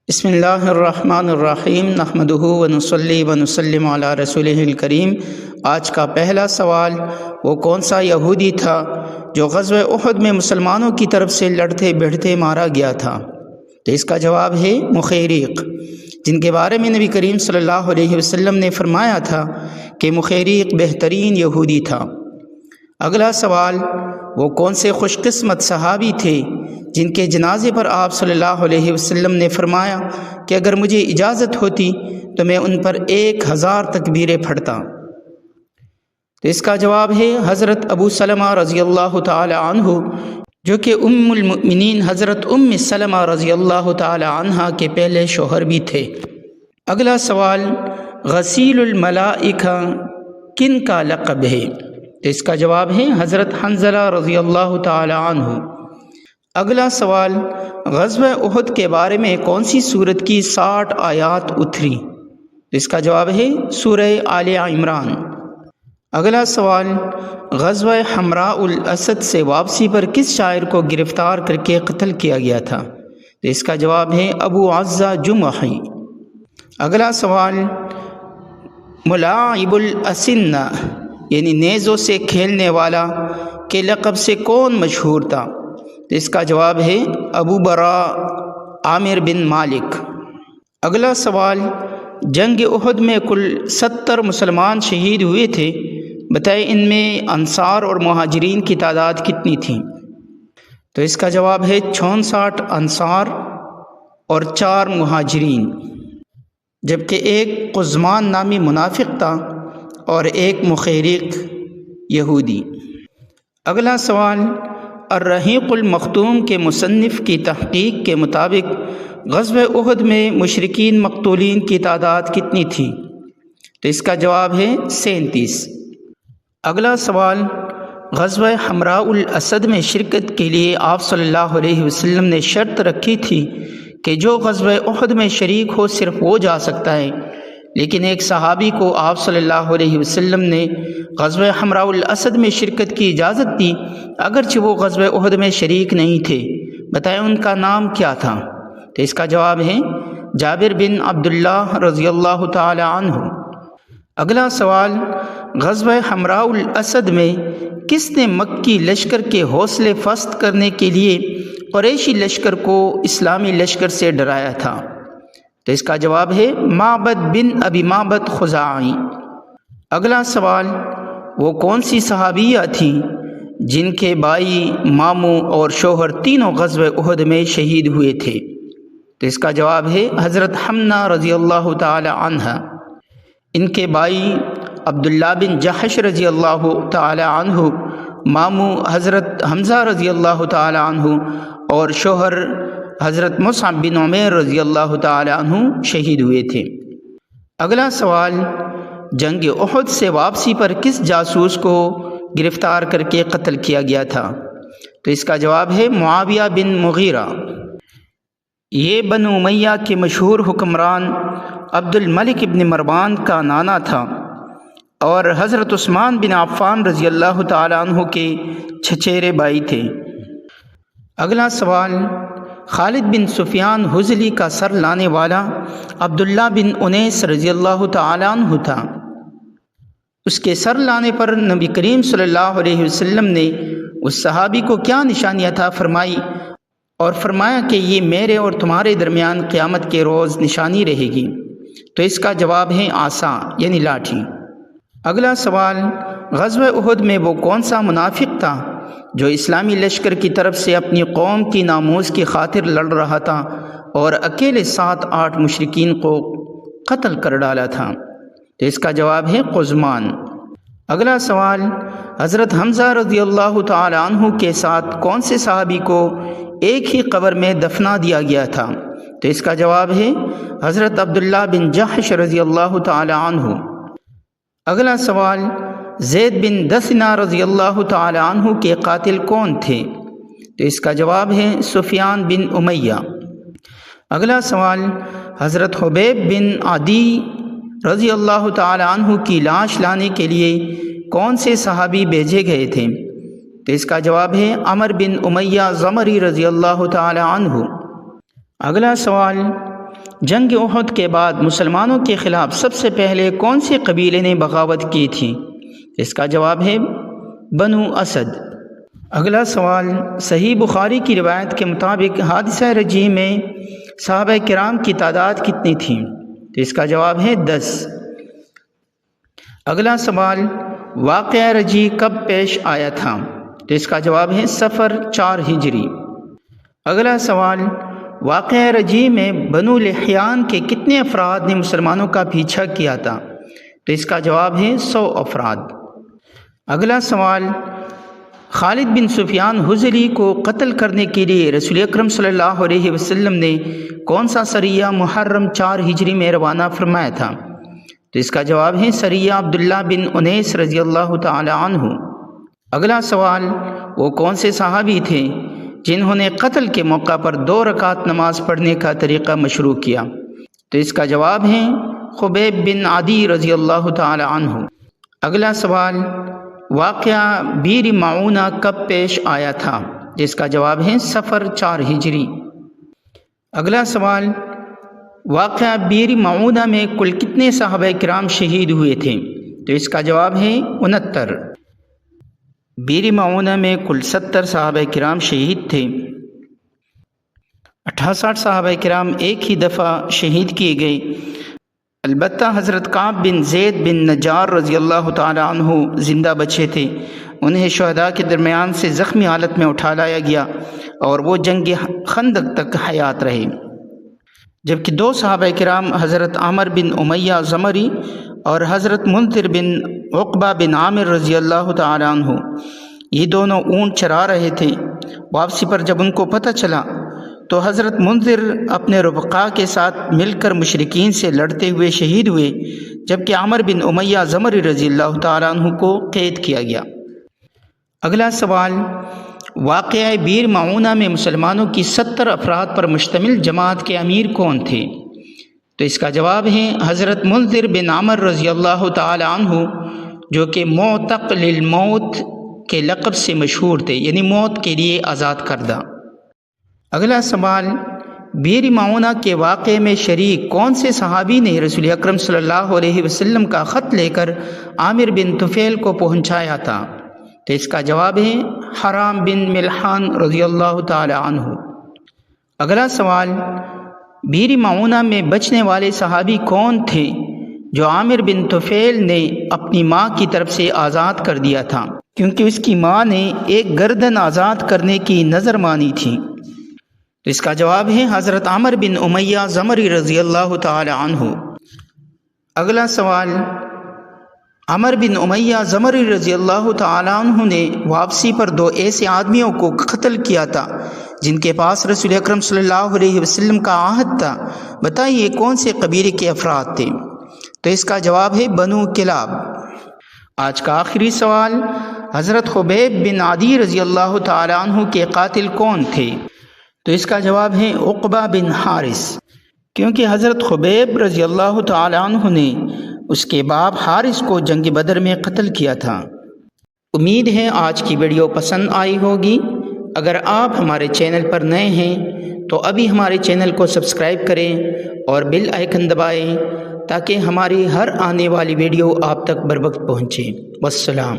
بسم اللہ الرحمن الرحیم نحمدہ ونصلی ونسلم علی رسولہ الکریم۔ آج کا پہلا سوال، وہ کون سا یہودی تھا جو غزوہ احد میں مسلمانوں کی طرف سے لڑتے بڑھتے مارا گیا تھا؟ تو اس کا جواب ہے مخیریق، جن کے بارے میں نبی کریم صلی اللہ علیہ وسلم نے فرمایا تھا کہ مخیریق بہترین یہودی تھا۔ اگلا سوال، وہ کون سے خوش قسمت صحابی تھے جن کے جنازے پر آپ صلی اللہ علیہ وسلم نے فرمایا کہ اگر مجھے اجازت ہوتی تو میں ان پر 1000 تکبیریں پھڑتا؟ تو اس کا جواب ہے حضرت ابو سلمہ رضی اللہ تعالی عنہ، جو کہ ام المؤمنین حضرت ام سلمہ رضی اللہ تعالی عنہ کے پہلے شوہر بھی تھے۔ اگلا سوال، غسیل الملائکہ کن کا لقب ہے؟ تو اس کا جواب ہے حضرت حنظلہ رضی اللہ تعالی عنہ۔ اگلا سوال، غزوہ احد کے بارے میں کون سی سورت کی 60 آیات اتری؟ تو اس کا جواب ہے سورہ آل عمران۔ اگلا سوال، غزوہ حمراء الاسد سے واپسی پر کس شاعر کو گرفتار کر کے قتل کیا گیا تھا؟ تو اس کا جواب ہے ابو عزہ جمحی۔ اگلا سوال، ملاعب الاسنہ یعنی نیزوں سے کھیلنے والا کے لقب سے کون مشہور تھا؟ تو اس کا جواب ہے ابو براء عامر بن مالک۔ اگلا سوال، جنگ احد میں کل 70 مسلمان شہید ہوئے تھے، بتائیں ان میں انصار اور مہاجرین کی تعداد کتنی تھی؟ تو اس کا جواب ہے 64 انصار اور 4 مہاجرین، جبکہ ایک قزمان نامی منافق تھا اور ایک مخیریق یہودی۔ اگلا سوال، الرحیق المختوم کے مصنف کی تحقیق کے مطابق غزوہ احد میں مشرکین مقتولین کی تعداد کتنی تھی؟ تو اس کا جواب ہے 37۔ اگلا سوال، غزوہ حمراء الاسد میں شرکت کے لیے آپ صلی اللہ علیہ وسلم نے شرط رکھی تھی کہ جو غزوہ احد میں شریک ہو صرف وہ جا سکتا ہے، لیکن ایک صحابی کو آپ صلی اللہ علیہ وسلم نے غزوہ حمراء الاسد میں شرکت کی اجازت دی، اگرچہ وہ غزوہ احد میں شریک نہیں تھے، بتائیں ان کا نام کیا تھا؟ تو اس کا جواب ہے جابر بن عبداللہ رضی اللہ تعالی عنہ۔ اگلا سوال، غزوہ حمراء الاسد میں کس نے مکی لشکر کے حوصلے پست کرنے کے لیے قریشی لشکر کو اسلامی لشکر سے ڈرایا تھا؟ تو اس کا جواب ہے معبد بن ابی معبد خزاعی۔ اگلا سوال، وہ کون سی صحابیہ تھیں جن کے بھائی، ماموں اور شوہر تینوں غزوہ احد میں شہید ہوئے تھے؟ تو اس کا جواب ہے حضرت حمنہ رضی اللہ تعالی عنہ۔ ان کے بھائی عبداللہ بن جحش رضی اللہ تعالی عنہ، ماموں حضرت حمزہ رضی اللہ تعالی عنہ اور شوہر حضرت مصعب بن عمیر رضی اللہ تعالی عنہ شہید ہوئے تھے۔ اگلا سوال، جنگ احد سے واپسی پر کس جاسوس کو گرفتار کر کے قتل کیا گیا تھا؟ تو اس کا جواب ہے معاویہ بن مغیرہ۔ یہ بنو امیہ کے مشہور حکمران عبد الملک ابن مروان کا نانا تھا اور حضرت عثمان بن عفان رضی اللہ تعالی عنہ کے چچیرے بھائی تھے۔ اگلا سوال، خالد بن سفیان حذلی کا سر لانے والا عبداللہ بن انیس رضی اللہ تعالی عنہ تھا۔ اس کے سر لانے پر نبی کریم صلی اللہ علیہ وسلم نے اس صحابی کو کیا نشانی عطا فرمائی اور فرمایا کہ یہ میرے اور تمہارے درمیان قیامت کے روز نشانی رہے گی؟ تو اس کا جواب ہے عصا یعنی لاٹھی۔ اگلا سوال، غزوہ احد میں وہ کون سا منافق تھا جو اسلامی لشکر کی طرف سے اپنی قوم کی ناموس کی خاطر لڑ رہا تھا اور اکیلے 7-8 مشرکین کو قتل کر ڈالا تھا؟ تو اس کا جواب ہے قزمان۔ اگلا سوال، حضرت حمزہ رضی اللہ تعالی عنہ کے ساتھ کون سے صحابی کو ایک ہی قبر میں دفنا دیا گیا تھا؟ تو اس کا جواب ہے حضرت عبداللہ بن جحش رضی اللہ تعالی عنہ۔ اگلا سوال، زید بن دثنہ رضی اللہ تعالی عنہ کے قاتل کون تھے؟ تو اس کا جواب ہے سفیان بن امیہ۔ اگلا سوال، حضرت حبیب بن عدی رضی اللہ تعالی عنہ کی لاش لانے کے لیے کون سے صحابی بھیجے گئے تھے؟ تو اس کا جواب ہے عمر بن امیہ ضمری رضی اللہ تعالی عنہ۔ اگلا سوال، جنگ احد کے بعد مسلمانوں کے خلاف سب سے پہلے کون سے قبیلے نے بغاوت کی تھی؟ اس کا جواب ہے بنو اسد۔ اگلا سوال، صحیح بخاری کی روایت کے مطابق حادثہ رجیع میں صحابہ کرام کی تعداد کتنی تھی؟ تو اس کا جواب ہے 10۔ اگلا سوال، واقعہ رجیع کب پیش آیا تھا؟ تو اس کا جواب ہے صفر 4 ہجری۔ اگلا سوال، واقعہ رجیع میں بنو لحیان کے کتنے افراد نے مسلمانوں کا پیچھا کیا تھا؟ تو اس کا جواب ہے 100 افراد۔ اگلا سوال، خالد بن سفیان حضری کو قتل کرنے کے لیے رسول اکرم صلی اللہ علیہ وسلم نے کون سا سریہ محرم 4 ہجری میں روانہ فرمایا تھا؟ تو اس کا جواب ہے سریہ عبداللہ بن انیس رضی اللہ تعالی عنہ۔ اگلا سوال، وہ کون سے صحابی تھے جنہوں نے قتل کے موقع پر 2 رکعت نماز پڑھنے کا طریقہ مشروع کیا؟ تو اس کا جواب ہے خبیب بن عدی رضی اللہ تعالی عنہ۔ اگلا سوال، واقعہ بیر معونہ کب پیش آیا تھا؟ جس کا جواب ہے صفر 4 ہجری۔ اگلا سوال، واقعہ بیر معونہ میں کل کتنے صحابہ کرام شہید ہوئے تھے؟ تو اس کا جواب ہے 69۔ بیر معونہ میں کل 70 صحابہ کرام شہید تھے۔ 68 صحابہ کرام ایک ہی دفعہ شہید کیے گئے، البتہ حضرت کعب بن زید بن نجار رضی اللہ تعالی عنہ زندہ بچے تھے۔ انہیں شہداء کے درمیان سے زخمی حالت میں اٹھا لایا گیا اور وہ جنگ خندق تک حیات رہے، جبکہ 2 صحابہ کرام حضرت عامر بن امیہ زمری اور حضرت منذر بن عقبہ بن عامر رضی اللہ تعالی عنہ، یہ دونوں اونٹ چرا رہے تھے۔ واپسی پر جب ان کو پتہ چلا تو حضرت منذر اپنے رفقا کے ساتھ مل کر مشرکین سے لڑتے ہوئے شہید ہوئے، جبکہ عامر بن امیہ زمری رضی اللہ تعالیٰ عنہ کو قید کیا گیا۔ اگلا سوال، واقعہ بیر معونہ میں مسلمانوں کی 70 افراد پر مشتمل جماعت کے امیر کون تھے؟ تو اس کا جواب ہے حضرت منذر بن عمر رضی اللہ تعالیٰ عنہ، جو کہ معتق للموت کے لقب سے مشہور تھے، یعنی موت کے لیے آزاد کردہ۔ اگلا سوال، بیر معونہ کے واقعے میں شریک کون سے صحابی نے رسول اکرم صلی اللہ علیہ وسلم کا خط لے کر عامر بن طفیل کو پہنچایا تھا؟ تو اس کا جواب ہے حرام بن ملحان رضی اللہ تعالی عنہ۔ اگلا سوال، بیر معونہ میں بچنے والے صحابی کون تھے جو عامر بن طفیل نے اپنی ماں کی طرف سے آزاد کر دیا تھا، کیونکہ اس کی ماں نے ایک گردن آزاد کرنے کی نظر مانی تھی؟ تو اس کا جواب ہے حضرت عامر بن امیہ زمری رضی اللہ تعالی عنہ۔ اگلا سوال، عامر بن امیہ زمری رضی اللہ تعالی عنہ نے واپسی پر 2 ایسے آدمیوں کو قتل کیا تھا جن کے پاس رسول اکرم صلی اللہ علیہ وسلم کا عہد تھا، بتائیے کون سے قبیلے کے افراد تھے؟ تو اس کا جواب ہے بنو کلاب۔ آج کا آخری سوال، حضرت خبیب بن عدی رضی اللہ تعالی عنہ کے قاتل کون تھے؟ تو اس کا جواب ہے عقبہ بن حارث، کیونکہ حضرت خبیب رضی اللہ تعالی عنہ نے اس کے باپ حارث کو جنگ بدر میں قتل کیا تھا۔ امید ہے آج کی ویڈیو پسند آئی ہوگی۔ اگر آپ ہمارے چینل پر نئے ہیں تو ابھی ہمارے چینل کو سبسکرائب کریں اور بیل آئیکن دبائیں تاکہ ہماری ہر آنے والی ویڈیو آپ تک بروقت پہنچے۔ والسلام۔